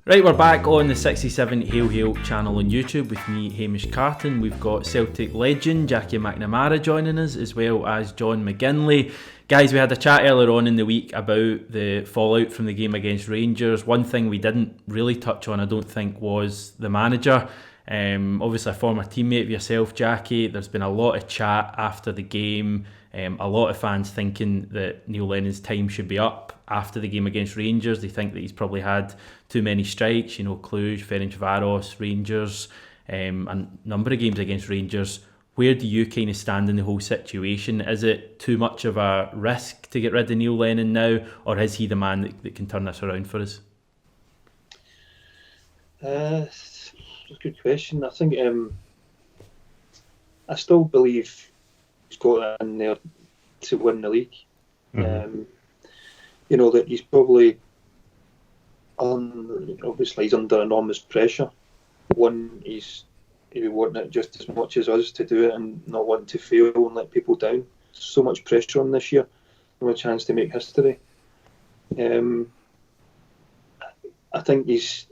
Right, we're back on the 67 Hail Hail channel on YouTube with me, Hamish Carton. We've got Celtic legend Jackie McNamara joining us, as well as John McGinley. Guys, we had a chat earlier on in the week about the fallout from the game against Rangers. One thing we didn't really touch on, I don't think, was the manager. Obviously a former teammate of yourself, Jackie. There's been a lot of chat after the game. A lot of fans thinking that Neil Lennon's time should be up after the game against Rangers. They think that he's probably had too many strikes, Cluj, Ferencvaros, Rangers, a number of games against Rangers. Where do you kind of stand in the whole situation? Is it too much of a risk to get rid of Neil Lennon now, or is he the man that can turn this around for us? That's a good question. I think I still believe he's got it in there to win the league. Mm-hmm. That he's probably obviously he's under enormous pressure. One, he's wanting it just as much as us to do it and not wanting to fail and let people down. So much pressure on this year, no chance to make history. I think he's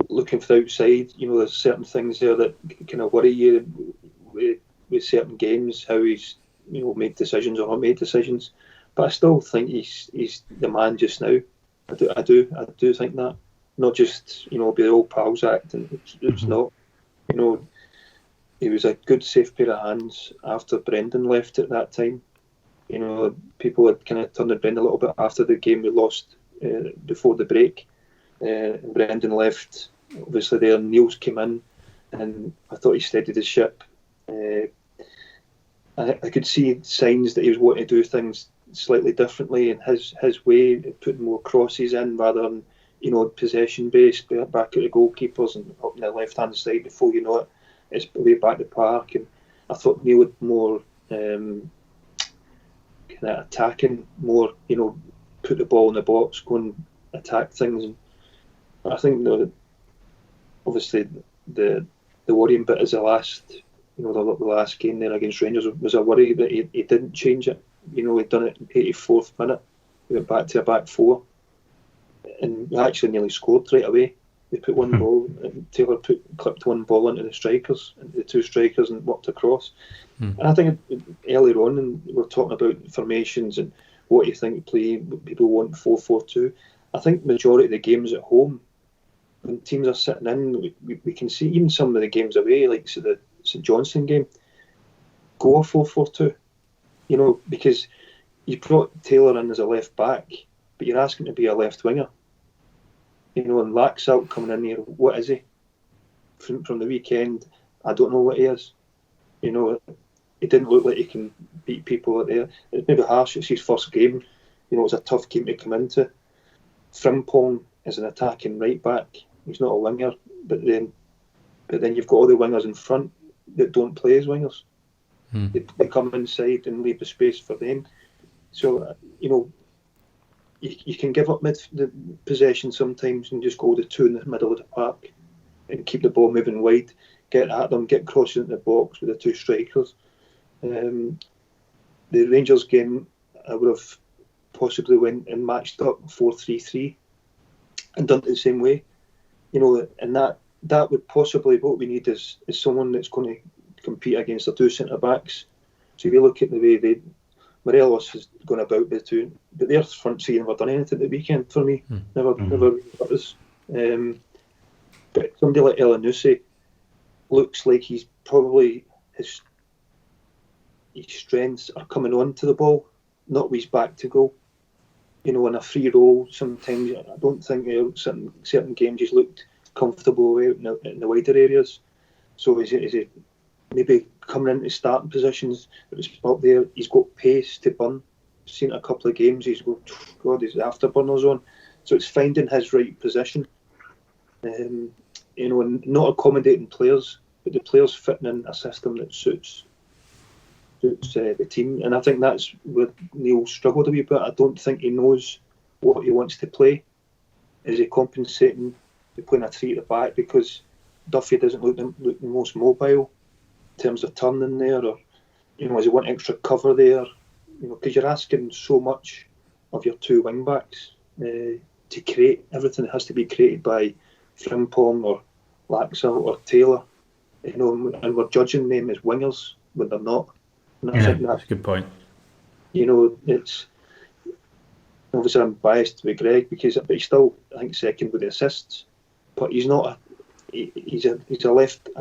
looking for the outside. There's certain things there that kind of worry you with certain games, how he's made decisions or not made decisions. But I still think he's the man just now. I do think that. Not just be the old pals act, and it's not. He was a good safe pair of hands after Brendan left at that time. People had kind of turned on Brendan a little bit after the game we lost before the break. And Brendan left. Obviously, there Neil's came in, and I thought he steadied his ship. I could see signs that he was wanting to do things slightly differently in his way, putting more crosses in rather than possession based, back at the goalkeepers and up on the left hand side. Before you know it, it's way back the park. And I thought Neil would more kind of attacking, more put the ball in the box, go and attack things. And I think obviously the worrying bit is the last game there against Rangers was a worry that he didn't change it. He'd done it in the 84th minute. We went back to a back four, and we actually nearly scored right away. They put one ball, and Taylor clipped one ball into the two strikers, and worked across. And I think earlier on, and we're talking about formations and what you think play. People want 4-4-2. I think majority of the games at home, when teams are sitting in, we can see even some of the games away, like the St Johnstone game, go a 4-4-2. Because you brought Taylor in as a left back, but you're asking to be a left winger. And Laxalt coming in here, what is he? From the weekend, I don't know what he is. He didn't look like he can beat people out there. It's maybe harsh, it's his first game. It's a tough game to come into. Frimpong is an attacking right back. He's not a winger, but then you've got all the wingers in front that don't play as wingers. They come inside and leave the space for them. So, you can give up the possession sometimes and just go the two in the middle of the park and keep the ball moving wide, get at them, get crosses into the box with the two strikers. The Rangers game, I would have possibly went and matched up 4-3-3 and done it the same way. And that would possibly, what we need is someone that's going to compete against the two centre-backs. So if you look at the way Morelos has gone about the two, but their front three never done anything at the weekend for me. Never got us. But somebody like Elanusi looks like he's probably his strengths are coming on to the ball, not with his back to goal. In a free role, sometimes I don't think certain games he's looked comfortable out in the wider areas. So is it maybe coming into starting positions? It's up there. He's got pace to burn. I've seen a couple of games. He's his afterburners on. So it's finding his right position. And not accommodating players, but the players fitting in a system that suits the team. And I think that's where Neil struggled a wee bit. I don't think he knows what he wants to play. Is he compensating by playing a three at the back because Duffy doesn't look the most mobile in terms of turning there, or does he want extra cover there? Because you're asking so much of your two wing backs to create. Everything has to be created by Frimpong or Laxalt or Taylor, and we're judging them as wingers when they're not. And I think that's a good point. It's obviously I'm biased with Greg because he's still, I think, second with the assists, but he's not. He's a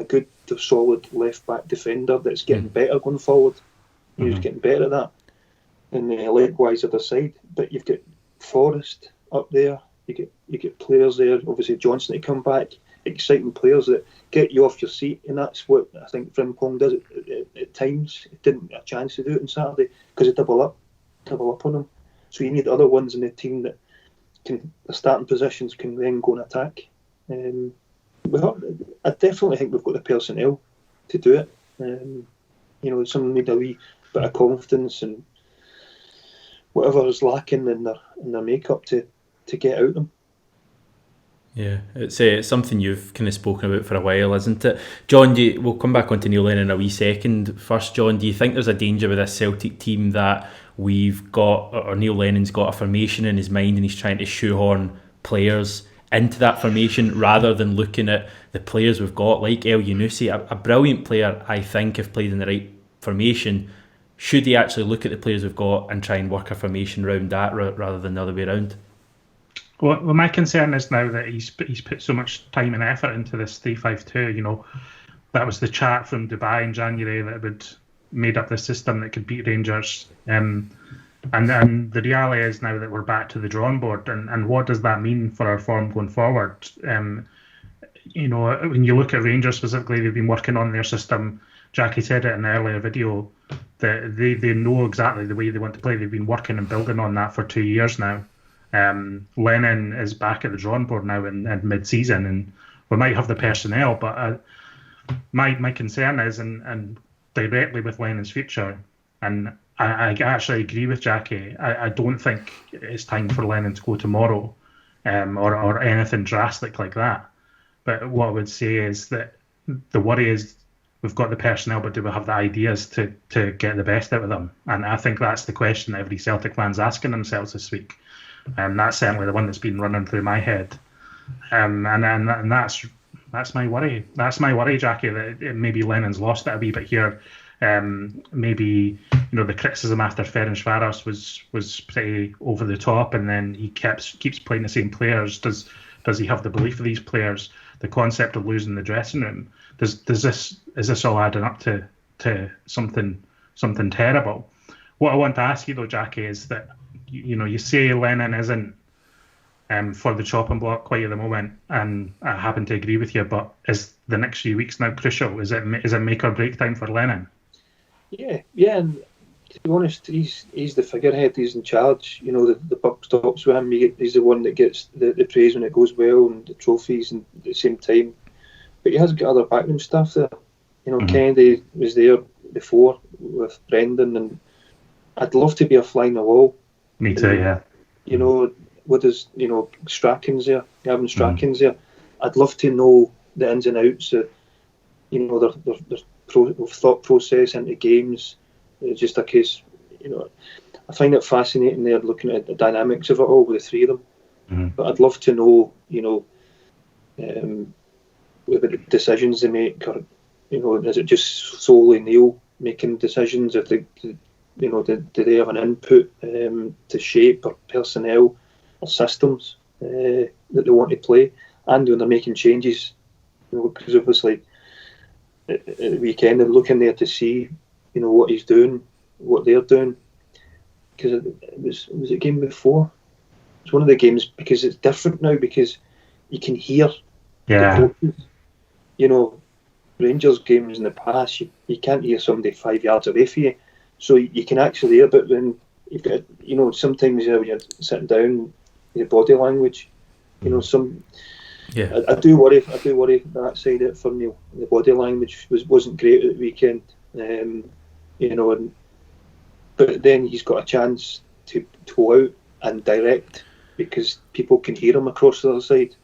good solid left back defender that's getting better going forward. He's getting better at that, and likewise other side. But you've got Forrest up there. You get players there. Obviously Johnson to come back. Exciting players that get you off your seat, and that's what I think Frimpong does at times. He didn't get a chance to do it on Saturday because he double up on him. So you need other ones in the team that the starting positions can then go and attack. I definitely think we've got the personnel to do it. Some need a wee bit of confidence and whatever is lacking in their makeup to get out of them. Yeah, it's something you've kind of spoken about for a while, isn't it? John, we'll come back onto Neil Lennon in a wee second. First, John, do you think there's a danger with this Celtic team that we've got, or Neil Lennon's got a formation in his mind and he's trying to shoehorn players into that formation rather than looking at the players we've got, like El Yunusi, a brilliant player, I think, if played in the right formation? Should he actually look at the players we've got and try and work a formation around that rather than the other way around? Well, my concern is now that he's put so much time and effort into this 3-5-2. That was the chat from Dubai in January that had made up the system that could beat Rangers. And the reality is now that we're back to the drawing board. And what does that mean for our form going forward? When you look at Rangers specifically, they've been working on their system. Jackie said it in an earlier video that they know exactly the way they want to play. They've been working and building on that for 2 years now. Lennon is back at the drawing board now in mid-season, and we might have the personnel, but my concern is, and directly with Lennon's future, and I actually agree with Jackie. I don't think it's time for Lennon to go tomorrow, or anything drastic like that. But what I would say is that the worry is we've got the personnel, but do we have the ideas to get the best out of them? And I think that's the question that every Celtic fan's asking themselves this week. And that's certainly the one that's been running through my head. And that's my worry. That's my worry, Jackie, that maybe Lennon's lost it a wee bit here. Maybe the criticism after Ferencváros was pretty over the top, and then he keeps playing the same players. Does he have the belief of these players? The concept of losing the dressing room. Is this all adding up to something terrible? What I want to ask you though, Jackie, is that you say Lennon isn't for the chopping block quite at the moment, and I happen to agree with you. But is the next few weeks now crucial? Is it make or break time for Lennon? Yeah. And to be honest, he's the figurehead. He's in charge. The buck stops with him. He's the one that gets the praise when it goes well and the trophies, and at the same time. But he has got other backroom staff there. Kennedy was there before with Brendan, and I'd love to be a fly in the wall. Me too, yeah. What is Strachan's there, Gavin Strachan's there. I'd love to know the ins and outs of their thought process into games. It's just a case, I find it fascinating there looking at the dynamics of it all with the three of them. Mm-hmm. But I'd love to know, what the decisions they make, or is it just solely Neil making decisions? If do they have an input to shape or personnel or systems that they want to play, and when they're making changes, because obviously at the weekend they're looking there to see what he's doing, what they're doing, because it was a game before. It's one of the games, because it's different now, because you can hear the coaches. Rangers games in the past, you can't hear somebody 5 yards away from you. So you can actually hear, but when you've got, sometimes when you're sitting down, your body language, I do worry that side of it for Neil. The body language wasn't great at the weekend, but then he's got a chance to go out and direct, because people can hear him across the other side,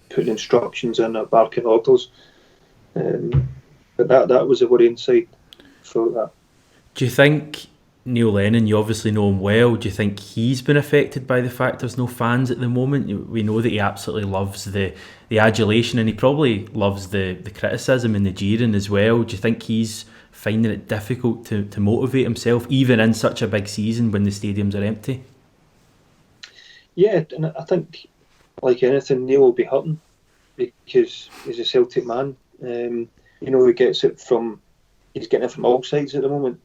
putting instructions in or barking orders. But that was a worrying side for that. Do you think Neil Lennon, you obviously know him well. Do you think he's been affected by the fact there's no fans at the moment? We know that he absolutely loves the adulation, and he probably loves the criticism and the jeering as well. Do you think he's finding it difficult to motivate himself, even in such a big season when the stadiums are empty? Yeah, and I think, like anything, Neil will be hurting because he's a Celtic man. He gets it from, he's getting it from all sides at the moment.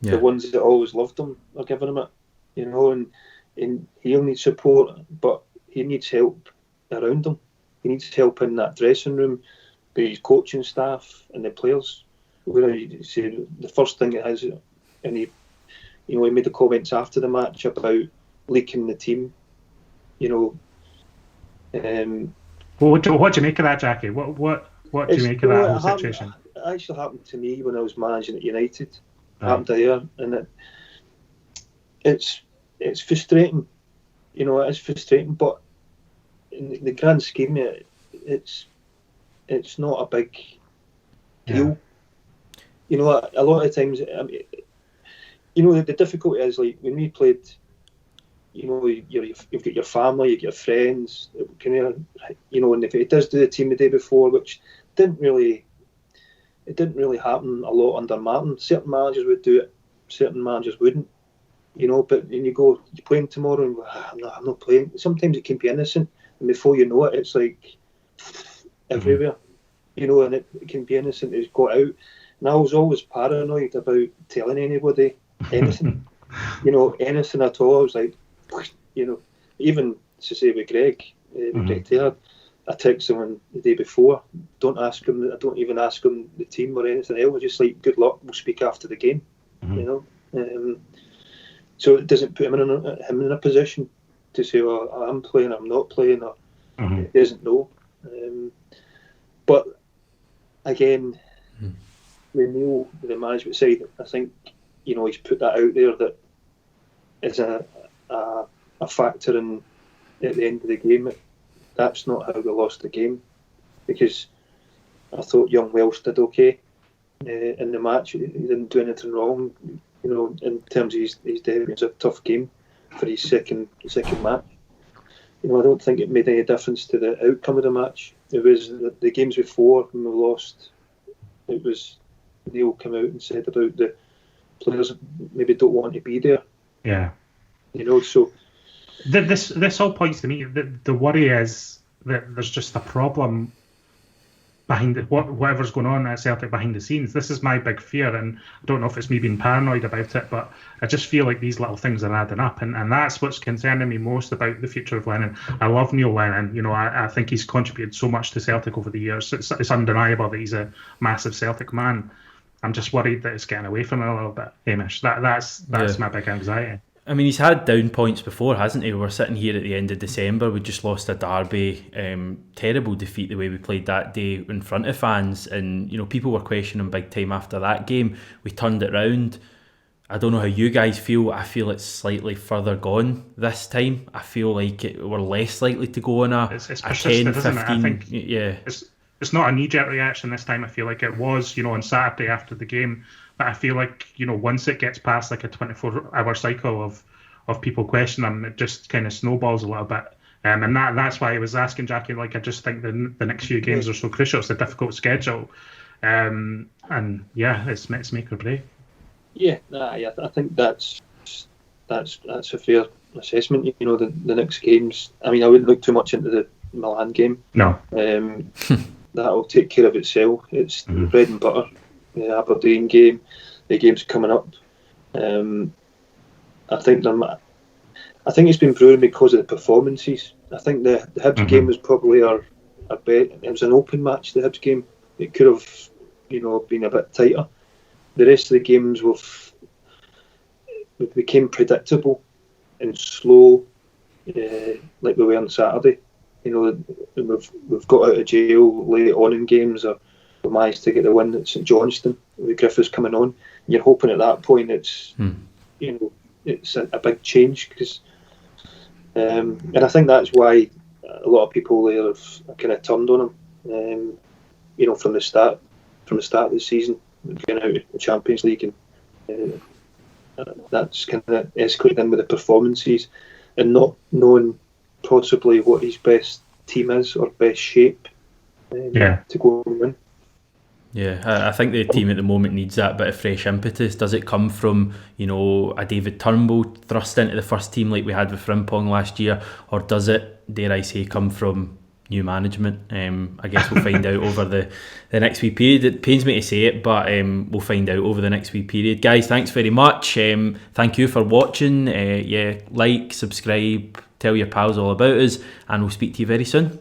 Yeah. The ones that always loved him are giving him it, and he'll need support, but he needs help around him. He needs help in that dressing room with his coaching staff and the players. Where you see the first thing it has, and he made the comments after the match about leaking the team. What do you make of that, Jackie? What do you make of that whole situation? It actually happened to me when I was managing at United. Happened there, and it's frustrating. It is frustrating, but in the grand scheme, it's not a big deal. A lot of times, the difficulty is, like, when we played, you've got your family, you've got your friends, and if it does do the team the day before, which didn't really happen a lot under Martin. Certain managers would do it, certain managers wouldn't, but when you're playing tomorrow and go, I'm not playing. Sometimes it can be innocent, and before you know it, it's like everywhere, and it can be innocent. It's got out. And I was always paranoid about telling anybody anything, anything at all. I was like, even to say with Greg Taylor, I text him the day before. Don't ask him. I don't even ask him the team or anything else. Just like, good luck. We'll speak after the game. So it doesn't put him in a position to say, "Oh, I'm playing. I'm not playing." Or he doesn't know. But again, with Neil, the management side, I think he's put that out there that is a factor in at the end of the game. That's not how we lost the game, because I thought young Welsh did okay in the match. He didn't do anything wrong, in terms of his debut. It was a tough game for his second match. I don't think it made any difference to the outcome of the match. It was the games before when we lost. It was Neil came out and said about the players maybe don't want to be there. Yeah. So this all points to me that the worry is that there's just a problem behind whatever's going on at Celtic behind the scenes. This is my big fear, and I don't know if it's me being paranoid about it, but I just feel like these little things are adding up, and that's what's concerning me most about the future of Lennon. I love Neil Lennon. I think he's contributed so much to Celtic over the years. It's undeniable that he's a massive Celtic man. I'm just worried that it's getting away from him a little bit, Hamish. That's my big anxiety. I mean, he's had down points before, hasn't he? We're sitting here at the end of December. We just lost a derby, terrible defeat the way we played that day in front of fans, and people were questioning big time after that game. We turned it round. I don't know how you guys feel. I feel it's slightly further gone this time. I feel like we're less likely to go on a 10, 15. I think it's not a knee-jerk reaction this time. I feel like it was, on Saturday after the game. But I feel like, once it gets past like a 24-hour cycle of people questioning them, it just kind of snowballs a little bit. And that's why I was asking Jackie, like, I just think the next few games are so crucial. It's a difficult schedule. And yeah, it's make or break. Yeah, I think that's a fair assessment. The next games, I mean, I wouldn't look too much into the Milan game. No. That'll take care of itself. It's the bread and butter. The Aberdeen game, the game's coming up. I think it's been brewing because of the performances. I think the Hibs game was probably our bet. It was an open match, the Hibs game. It could have, been a bit tighter. The rest of the games became predictable and slow, like we were on Saturday. We've got out of jail late on in games, or we managed to get the win at St Johnstone with Griffiths coming on. You're hoping at that point it's it's a big change, because and I think that's why a lot of people there have kind of turned on him. From the start of the season, going out of the Champions League, and that's kind of escalated in with the performances, and not knowing possibly what his best team is or best shape to go and win. Yeah, I think the team at the moment needs that bit of fresh impetus. Does it come from, a David Turnbull thrust into the first team like we had with Frimpong last year, or does it, dare I say, come from new management? I guess we'll find out over the next wee period. It pains me to say it, but we'll find out over the next wee period. Guys, thanks very much. Thank you for watching. Like, subscribe, tell your pals all about us, and we'll speak to you very soon.